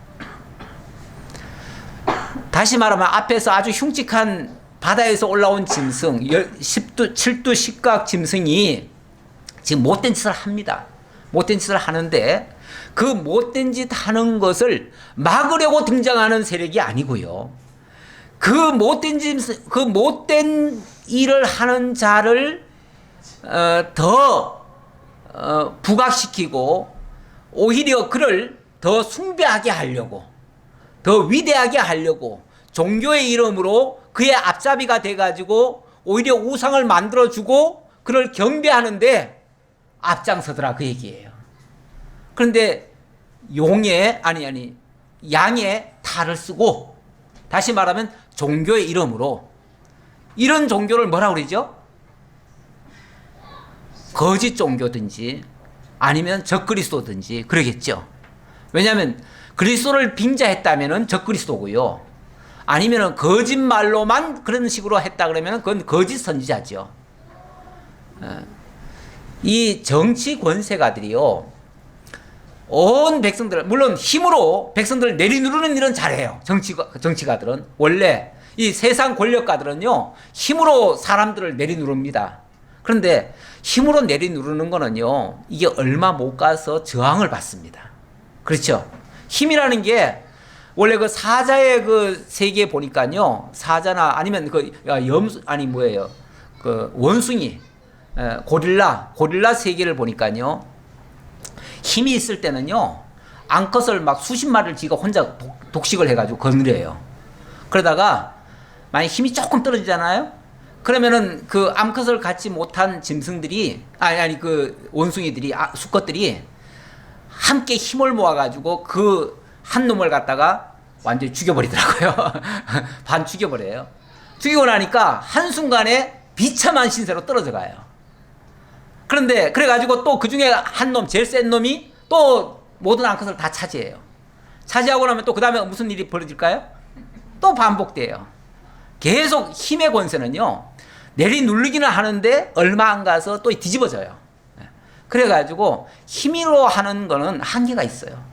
다시 말하면 앞에서 아주 흉측한 바다에서 올라온 짐승, 7두 식각 짐승이 지금 못된 짓을 합니다. 못된 짓을 하는데, 그 못된 짓 하는 것을 막으려고 등장하는 세력이 아니고요, 그 못된 일을 하는 자를 더 부각시키고 오히려 그를 더 숭배하게 하려고, 더 위대하게 하려고 종교의 이름으로 그의 앞잡이가 돼가지고 오히려 우상을 만들어주고 그를 경배하는데 앞장서더라, 그 얘기예요. 그런데 양의 탈을 쓰고, 다시 말하면 종교의 이름으로, 이런 종교를 뭐라고 그러죠? 거짓 종교든지 아니면 적그리스도든지 그러겠죠. 왜냐하면 그리스도를 빙자했다면 적그리스도고요, 아니면 거짓말로만 그런 식으로 했다 그러면 그건 거짓 선지자죠. 이 정치 권세가들이요, 온 백성들, 물론 힘으로 백성들을 내리누르는 일은 잘해요. 정치가들은 원래 이 세상 권력가들은요, 힘으로 사람들을 내리누릅니다. 그런데 힘으로 내리누르는 거는요, 이게 얼마 못 가서 저항을 받습니다. 그렇죠? 힘이라는 게 원래 그 사자의 그 세계에 보니까요, 사자나 아니면 그 그 원숭이, 고릴라 세계를 보니까요, 힘이 있을 때는요, 암컷을 막 수십 마리를 지가 혼자 독식을 해가지고 거느려요. 그러다가 만약 힘이 조금 떨어지잖아요. 그러면은 그 암컷을 갖지 못한 짐승들이, 그 원숭이들이, 수컷들이 함께 힘을 모아가지고 그 한 놈을 갖다가 완전히 죽여버리더라고요. 반 죽여버려요. 죽이고 나니까 한순간에 비참한 신세로 떨어져 가요. 그런데 그래가지고 또 그 중에 한 놈, 제일 센 놈이 또 모든 암컷을 다 차지해요. 차지하고 나면 또 그 다음에 무슨 일이 벌어질까요? 또 반복돼요. 계속 힘의 권세는요, 내리누르기는 하는데 얼마 안 가서 또 뒤집어져요. 그래가지고 힘으로 하는 거는 한계가 있어요.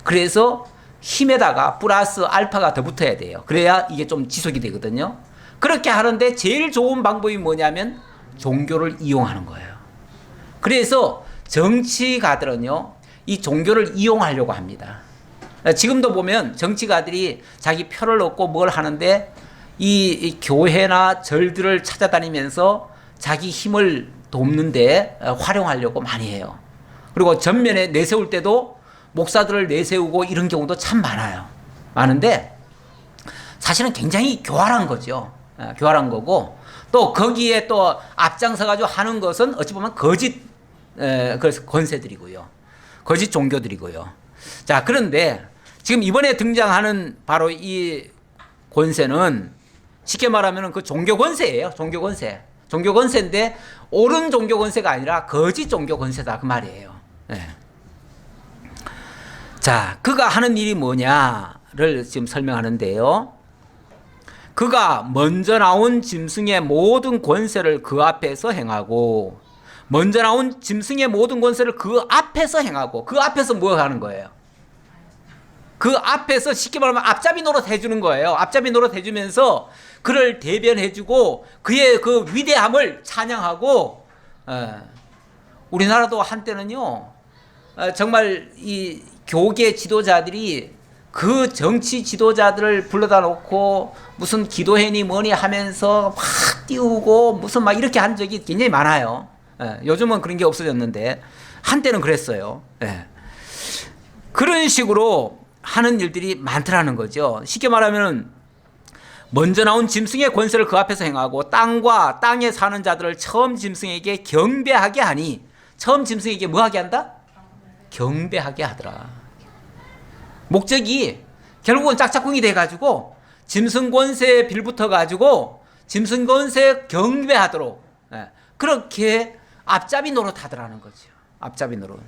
그래서 힘에다가 플러스 알파가 더 붙어야 돼요. 그래야 이게 좀 지속이 되거든요. 그렇게 하는데 제일 좋은 방법이 뭐냐면 종교를 이용하는 거예요. 그래서 정치가들은요, 이 종교를 이용하려고 합니다. 지금도 보면 정치가들이 자기 표를 얻고 뭘 하는데 이 교회나 절들을 찾아다니면서 자기 힘을 돕는데 활용하려고 많이 해요. 그리고 전면에 내세울 때도 목사들을 내세우고 이런 경우도 참 많아요. 많은데 사실은 굉장히 교활한 거죠. 교활한 거고, 또 거기에 또 앞장서 가지고 하는 것은 어찌 보면 거짓 권세들이고요, 거짓 종교들이고요. 자, 그런데 지금 이번에 등장하는 바로 이 권세는 쉽게 말하면 그 종교 권세예요. 종교 권세인데 옳은 종교 권세가 아니라 거짓 종교 권세다, 그 말이에요. 네. 자, 그가 하는 일이 뭐냐를 지금 설명하는데요. 그가 먼저 나온 짐승의 모든 권세를 그 앞에서 행하고, 먼저 나온 짐승의 모든 권세를 그 앞에서 행하고, 그 앞에서 뭐 하는 거예요? 그 앞에서 쉽게 말하면 앞잡이 노릇 해주는 거예요. 앞잡이 노릇 해주면서 그를 대변해주고 그의 그 위대함을 찬양하고, 우리나라도 한때는요, 정말 이 교계 지도자들이 그 정치 지도자들을 불러다 놓고 무슨 기도회니 뭐니 하면서 막 띄우고 무슨 막 이렇게 한 적이 굉장히 많아요. 요즘은 그런 게 없어졌는데 한때는 그랬어요. 그런 식으로 하는 일들이 많더라는 거죠. 쉽게 말하면 먼저 나온 짐승의 권세를 그 앞에서 행하고 땅과 땅에 사는 자들을 처음 짐승에게 경배하게 하니, 처음 짐승에게 뭐 하게 한다? 경배하게 하더라. 목적이 결국은 짝짝꿍이 돼가지고 짐승 권세에 빌붙어가지고 짐승 권세에 경배하도록, 그렇게 앞잡이 노릇 하더라는 거죠. 앞잡이 노릇.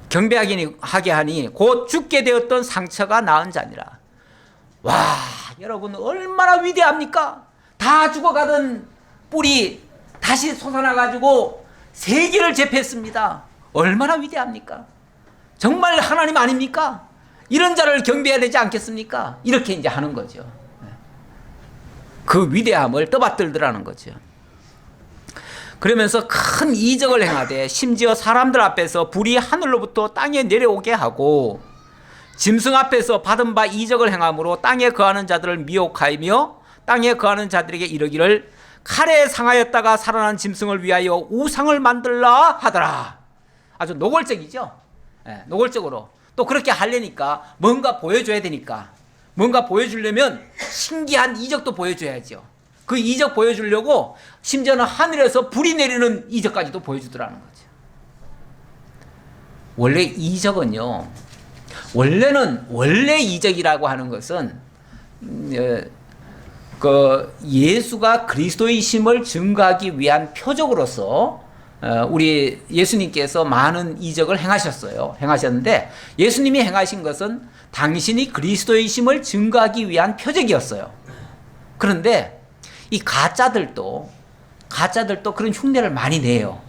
경배하게 하니 곧 죽게 되었던 상처가 나은 자니라. 와, 여러분 얼마나 위대합니까? 다 죽어가던 뿔이 다시 솟아나가지고 세계를 제패했습니다. 얼마나 위대합니까? 정말 하나님 아닙니까? 이런 자를 경배해야 되지 않겠습니까? 이렇게 이제 하는 거죠. 그 위대함을 떠받들더라는 거죠. 그러면서 큰 이적을 행하되 심지어 사람들 앞에서 불이 하늘로부터 땅에 내려오게 하고 짐승 앞에서 받은 바 이적을 행함으로 땅에 거하는 자들을 미혹하이며 땅에 거하는 자들에게 이르기를 칼에 상하였다가 살아난 짐승을 위하여 우상을 만들라 하더라. 아주 노골적이죠. 예, 노골적으로. 또 그렇게 하려니까 뭔가 보여줘야 되니까 뭔가 보여주려면 신기한 이적도 보여줘야죠. 그 이적 보여주려고 심지어는 하늘에서 불이 내리는 이적까지도 보여주더라는 거죠. 원래 이적은요, 원래 이적이라고 하는 것은 그 예수가 그리스도이심을 증거하기 위한 표적으로서 우리 예수님께서 많은 이적을 행하셨는데 예수님이 행하신 것은 당신이 그리스도이심을 증거하기 위한 표적이었어요. 그런데 이 가짜들도 그런 흉내를 많이 내요.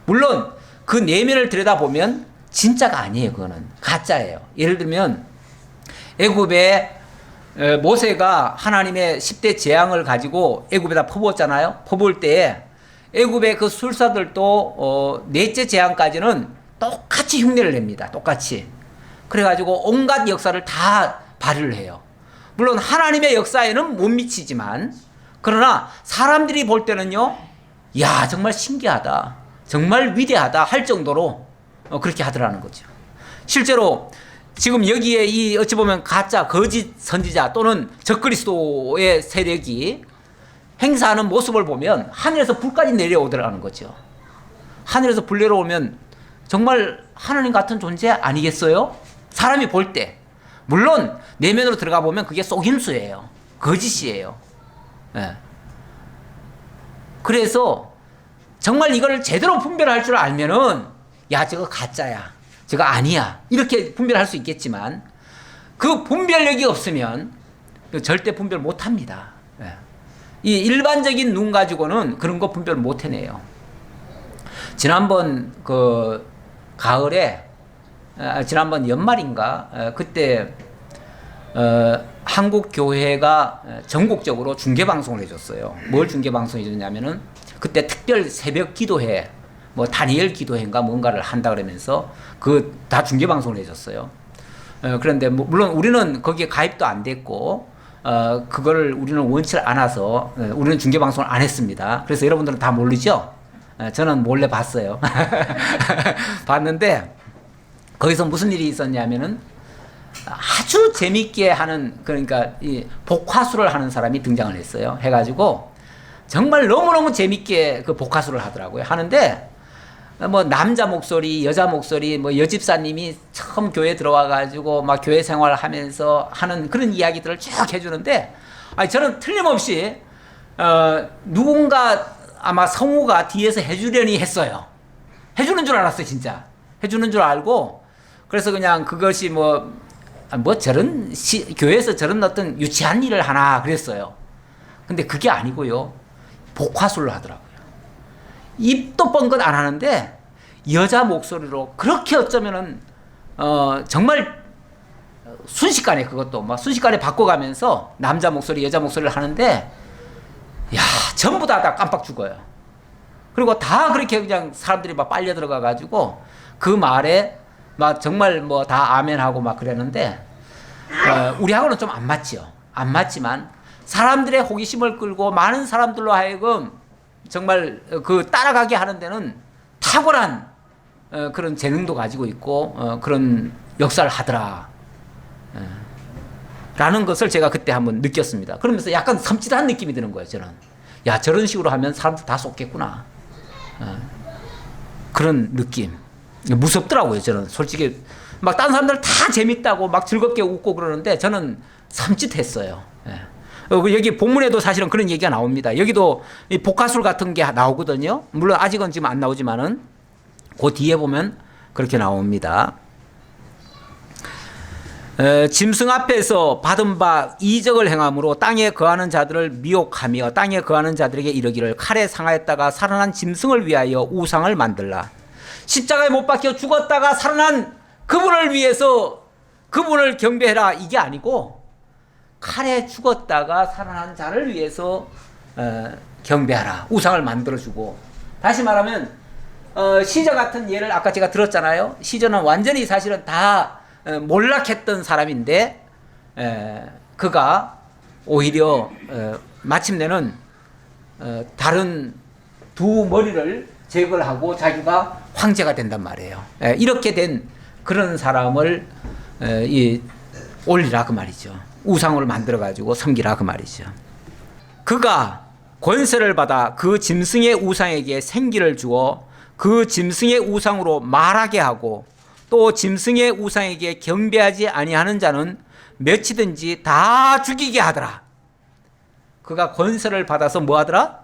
물론 그 내면을 들여다보면 진짜가 아니에요. 그거는 가짜예요. 예를 들면 애굽에 모세가 하나님의 10대 재앙을 가지고 애굽에다 퍼부었잖아요. 퍼부을 때에 애굽의 그 술사들도 넷째 재앙까지는 똑같이 흉내를 냅니다. 똑같이. 그래가지고 온갖 역사를 다 발휘를 해요. 물론 하나님의 역사에는 못 미치지만 그러나 사람들이 볼 때는요, 야 정말 신기하다, 정말 위대하다 할 정도로 그렇게 하더라는 거죠. 실제로 지금 여기에 이 어찌 보면 가짜 거짓 선지자 또는 적그리스도의 세력이 행사하는 모습을 보면 하늘에서 불까지 내려오더라는 거죠. 하늘에서 불 내려오면 정말 하나님 같은 존재 아니겠어요? 사람이 볼 때. 물론 내면으로 들어가 보면 그게 속임수예요. 거짓이에요. 네. 그래서 정말 이걸 제대로 분별할 줄 알면은 야 저거 가짜야, 저거 아니야 이렇게 분별할 수 있겠지만 그 분별력이 없으면 절대 분별 못합니다. 네. 이 일반적인 눈 가지고는 그런 거 분별 못 해내요. 지난번 그 가을에 지난번 연말인가 그때 한국 교회가 전국적으로 중계 방송을 해줬어요. 뭘 중계 방송해 줬냐면은 그때 특별 새벽 기도회, 뭐 다니엘 기도회인가 뭔가를 한다 그러면서 그 다 중계 방송을 해줬어요. 그런데 물론 우리는 거기에 가입도 안 됐고 그거를 우리는 원치 않아서 우리는 중계 방송을 안 했습니다. 그래서 여러분들은 다 모르죠? 저는 몰래 봤어요. 봤는데 거기서 무슨 일이 있었냐면은 아주 재밌게 하는, 그러니까 이 복화술을 하는 사람이 등장을 했어요. 해가지고 정말 너무너무 재밌게 그 복화술을 하더라고요. 하는데 뭐 남자 목소리, 여자 목소리, 뭐 여집사님이 처음 교회 들어와가지고 막 교회 생활을 하면서 하는 그런 이야기들을 쭉 해주는데, 아니 저는 틀림없이 누군가 아마 성우가 뒤에서 해주려니 했어요. 해주는 줄 알았어요, 진짜. 해주는 줄 알고, 그래서 그냥 그것이 뭐 저런 교회에서 저런 어떤 유치한 일을 하나 그랬어요. 근데 그게 아니고요, 복화술로 하더라고요. 입도 뻥긋 안 하는데 여자 목소리로 그렇게 어쩌면은 정말 순식간에, 그것도 막 순식간에 바꿔가면서 남자 목소리 여자 목소리를 하는데 야 전부 다 깜빡 죽어요. 그리고 다 그렇게 그냥 사람들이 막 빨려 들어가 가지고 그 말에 막 정말 뭐 다 아멘하고 막 그랬는데 우리하고는 좀 안 맞죠. 안 맞지만 사람들의 호기심을 끌고 많은 사람들로 하여금 정말 그 따라가게 하는 데는 탁월한 그런 재능도 가지고 있고 그런 역사를 하더라 라는 것을 제가 그때 한번 느꼈습니다. 그러면서 약간 섬찟한 느낌이 드는 거예요. 저는 야 저런 식으로 하면 사람들 다 쏟겠구나, 그런 느낌. 무섭더라고요. 저는 솔직히 막 다른 사람들 다 재밌다고 막 즐겁게 웃고 그러는데 저는 섬찟했어요. 여기 본문에도 사실은 그런 얘기가 나옵니다. 여기도 이 복화술 같은 게 나오거든요. 물론 아직은 지금 안 나오지만은 그 뒤에 보면 그렇게 나옵니다. 짐승 앞에서 받은 바 이적을 행함으로 땅에 거하는 자들을 미혹하며 땅에 거하는 자들에게 이르기를 칼에 상하였다가 살아난 짐승을 위하여 우상을 만들라. 십자가에 못 박혀 죽었다가 살아난 그분을 위해서 그분을 경배해라, 이게 아니고 칼에 죽었다가 살아난 자를 위해서 경배하라, 우상을 만들어주고. 다시 말하면 시저 같은 예를 아까 제가 들었잖아요. 시저는 완전히 사실은 다 몰락했던 사람인데 그가 오히려 마침내는 다른 두 머리를 제거를 하고 자기가 황제가 된단 말이에요. 이렇게 된 그런 사람을 올리라 그 말이죠. 우상을 만들어 가지고 섬기라 그 말이죠. 그가 권세를 받아 그 짐승의 우상에게 생기를 주어 그 짐승의 우상으로 말하게 하고 또 짐승의 우상에게 경배하지 아니하는 자는 몇이든지 다 죽이게 하더라. 그가 권세를 받아서 뭐 하더라?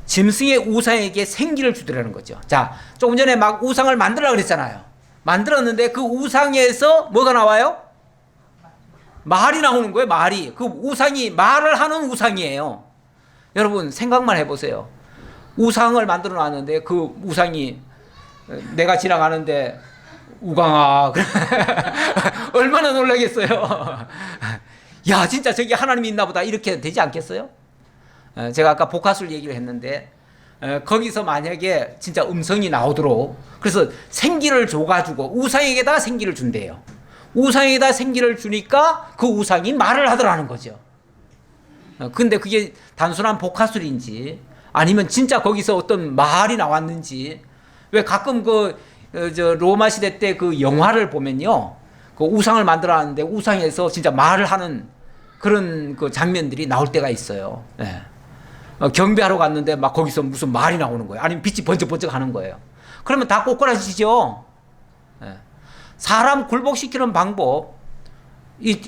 짐승의 우상에게 생기를 주더라는 거죠. 자, 조금 전에 막 우상을 만들라 그랬잖아요. 만들었는데 그 우상에서 뭐가 나와요? 말이 나오는 거예요. 말이. 그 우상이 말을 하는 우상이에요. 여러분 생각만 해보세요. 우상을 만들어 놨는데 그 우상이 내가 지나가는데 우강아 얼마나 놀라겠어요. 야 진짜 저기 하나님이 있나 보다 이렇게 되지 않겠어요? 제가 아까 복화술 얘기를 했는데 거기서 만약에 진짜 음성이 나오도록 그래서 생기를 줘가지고 우상에게다 생기를 준대요. 우상에다 생기를 주니까 그 우상이 말을 하더라는 거죠. 근데 그게 단순한 복화술인지 아니면 진짜 거기서 어떤 말이 나왔는지 왜 가끔 로마 시대 때 그 영화를 보면요. 그 우상을 만들어놨는데 우상에서 진짜 말을 하는 그런 그 장면들이 나올 때가 있어요. 네. 경배하러 갔는데 막 거기서 무슨 말이 나오는 거예요. 아니면 빛이 번쩍번쩍 하는 거예요. 그러면 다 꼬꾸라지죠. 네. 사람 굴복시키는 방법,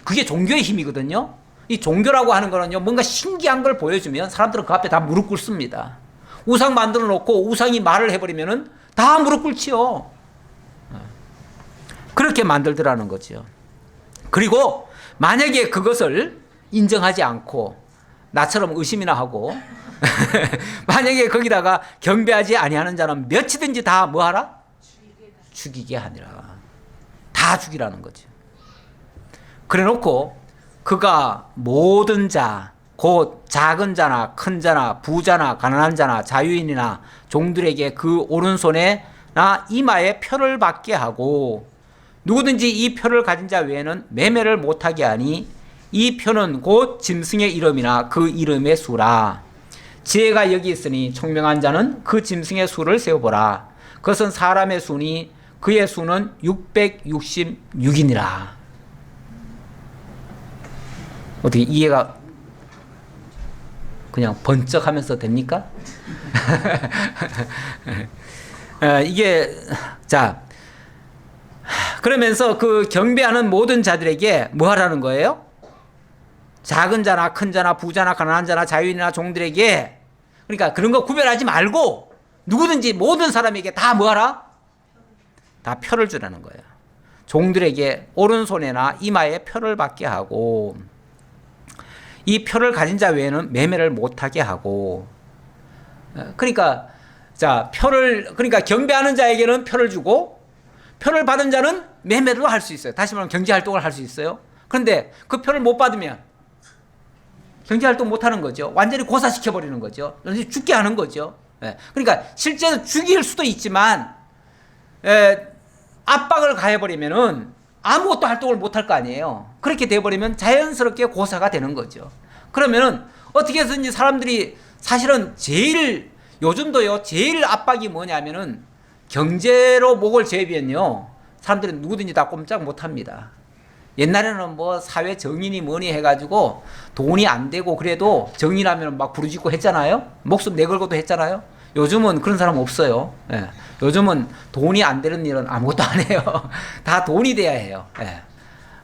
그게 종교의 힘이거든요. 이 종교라고 하는 거는요, 뭔가 신기한 걸 보여주면 사람들은 그 앞에 다 무릎 꿇습니다. 우상 만들어 놓고 우상이 말을 해버리면은 다 무릎 꿇지요. 그렇게 만들더라는 거죠. 그리고 만약에 그것을 인정하지 않고 나처럼 의심이나 하고 만약에 거기다가 경배하지 아니하는 자는 몇이든지 다 뭐하라? 죽이게 하니라. 다 죽이라는 거죠. 그래놓고 그가 모든 자, 곧 작은 자나 큰 자나 부자나 가난한 자나 자유인이나 종들에게 그 오른손에나 이마에 표를 받게 하고 누구든지 이 표를 가진 자 외에는 매매를 못하게 하니 이 표는 곧 짐승의 이름이나 그 이름의 수라. 지혜가 여기 있으니 총명한 자는 그 짐승의 수를 세어보라. 그것은 사람의 수니 그의 수는 666이니라. 어떻게 이해가 그냥 번쩍하면서 됩니까? 이게 자 그러면서 그 경배하는 모든 자들에게 뭐 하라는 거예요? 작은 자나 큰 자나 부자나 가난한 자나 자유인이나 종들에게 그러니까 그런 거 구별하지 말고 누구든지 모든 사람에게 다 뭐 하라? 다 표를 주라는 거예요. 종들에게 오른손에나 이마에 표를 받게 하고 이 표를 가진 자 외에는 매매를 못하게 하고 그러니까 자 표를 그러니까 경배하는 자에게는 표를 주고 표를 받은 자는 매매를 할 수 있어요. 다시 말하면 경제활동을 할 수 있어요. 그런데 그 표를 못 받으면 경제활동 못 하는 거죠. 완전히 고사시켜버리는 거죠. 죽게 하는 거죠. 그러니까 실제로 죽일 수도 있지만 압박을 가해버리면은 아무것도 활동을 못 할 거 아니에요. 그렇게 돼버리면 자연스럽게 고사가 되는 거죠. 그러면은 어떻게 해서든지 사람들이 사실은 요즘도요, 제일 압박이 뭐냐면은 경제로 목을 죄비면요, 사람들은 누구든지 다 꼼짝 못 합니다. 옛날에는 뭐 사회 정의니 뭐니 해가지고 돈이 안 되고 그래도 정의라면 막 부르짖고 했잖아요. 목숨 내걸고도 했잖아요. 요즘은 그런 사람 없어요. 요즘은 돈이 안 되는 일은 아무것도 안 해요. 다 돈이 돼야 해요.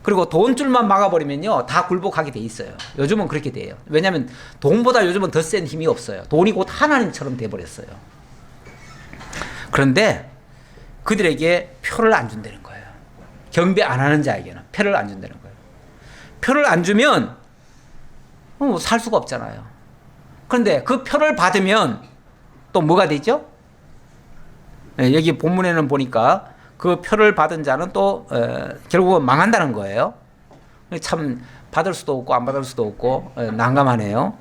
그리고 돈줄만 막아버리면요, 다 굴복하게 돼 있어요. 요즘은 그렇게 돼요. 왜냐하면 돈보다 요즘은 더 센 힘이 없어요. 돈이 곧 하나님처럼 돼버렸어요. 그런데 그들에게 표를 안 준다는 거예요. 경배 안 하는 자에게는 표를 안 준다는 거예요. 표를 안 주면 살 수가 없잖아요. 그런데 그 표를 받으면 또 뭐가 되죠? 여기 본문에는 보니까 그 표를 받은 자는 또 결국은 망한다는 거예요. 참 받을 수도 없고 안 받을 수도 없고 난감하네요.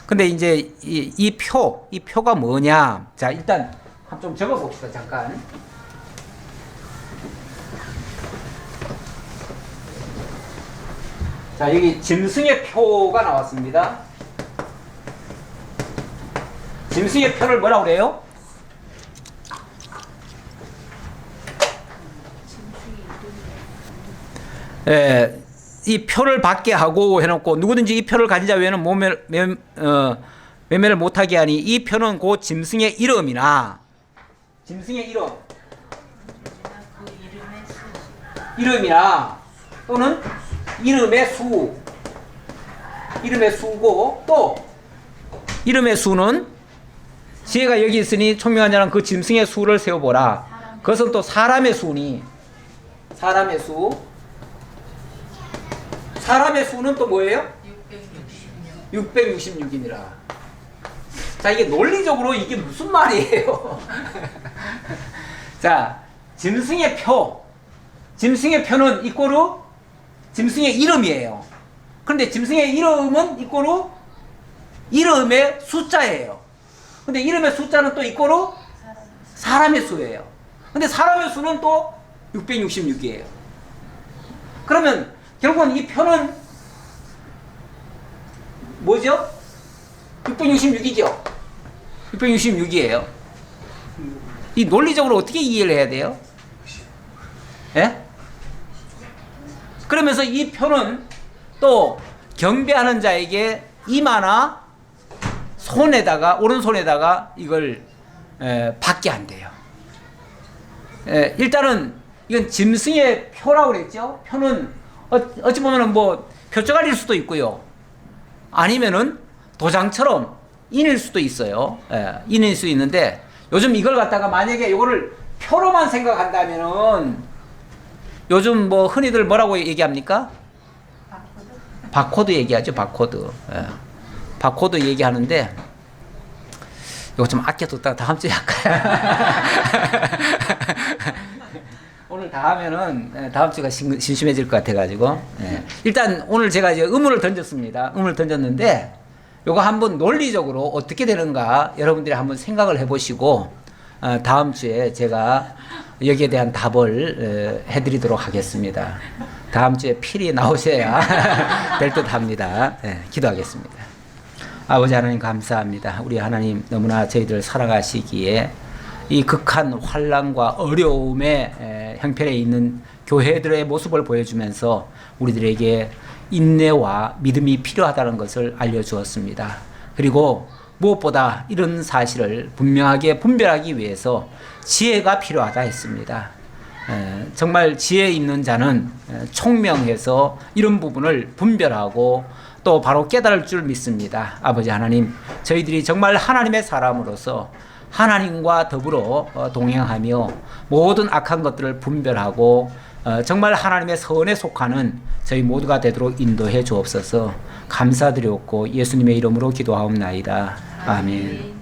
근데 이제 이 표가 뭐냐? 자, 일단 좀 적어 봅시다. 잠깐. 자, 여기 짐승의 표가 나왔습니다. 짐승의 표를 뭐라고 그래요? 이 표를 받게 하고 해놓고 누구든지 이 표를 가진 자 외에는 매매를 못하게 하니 이 표는 곧 짐승의 이름이나 짐승의 이름이나 또는 이름의 수고 또 이름의 수는 지혜가 여기 있으니 총명한 자는 그 짐승의 수를 세어보라. 그것은 또 사람의 수니 사람의 수는 또 뭐예요? 666이니라. 자, 이게 논리적으로 이게 무슨 말이에요? 자, 짐승의 표는 이꼬르 짐승의 이름이에요. 그런데 짐승의 이름은 이꼬르 이름의 숫자예요. 근데 이름의 숫자는 또 이꼬르 사람의 수예요. 근데 사람의 수는 또 666이에요. 그러면 결국은 이 표는 뭐죠? 666이죠. 666이에요. 이 논리적으로 어떻게 이해를 해야 돼요? 예? 그러면서 이 표는 또 경배하는 자에게 이마나 손에다가 오른손에다가 이걸 받게 한대요. 일단은 이건 짐승의 표라고 그랬죠. 표는 어찌 보면은 뭐 표적알일 수도 있고요. 아니면은 도장처럼 인일 수도 있어요. 인일 수 있는데 요즘 이걸 갖다가 만약에 이거를 표로만 생각한다면은 요즘 뭐 흔히들 뭐라고 얘기합니까? 바코드 얘기하죠. 바코드. 바코드 얘기하는데 이거 좀 아껴뒀다가 다음 주에 할까요? 오늘 다 하면은 다음 주가 심심해질 것 같아가지고 일단 오늘 제가 이제 의문을 던졌습니다. 의문을 던졌는데 요거 한번 논리적으로 어떻게 되는가 여러분들이 한번 생각을 해보시고 다음 주에 제가 여기에 대한 답을 해드리도록 하겠습니다. 다음 주에 필히 나오셔야 될 듯 합니다. 기도하겠습니다. 아버지 하나님 감사합니다. 우리 하나님 너무나 저희들 살아가시기에 이 극한 환난과 어려움의 형편에 있는 교회들의 모습을 보여주면서 우리들에게 인내와 믿음이 필요하다는 것을 알려주었습니다. 그리고 무엇보다 이런 사실을 분명하게 분별하기 위해서 지혜가 필요하다 했습니다. 정말 지혜 있는 자는 총명해서 이런 부분을 분별하고 또 바로 깨달을 줄 믿습니다. 아버지 하나님, 저희들이 정말 하나님의 사람으로서 하나님과 더불어 동행하며 모든 악한 것들을 분별하고 정말 하나님의 선에 속하는 저희 모두가 되도록 인도해 주옵소서. 감사드렸고 예수님의 이름으로 기도하옵나이다. 아멘.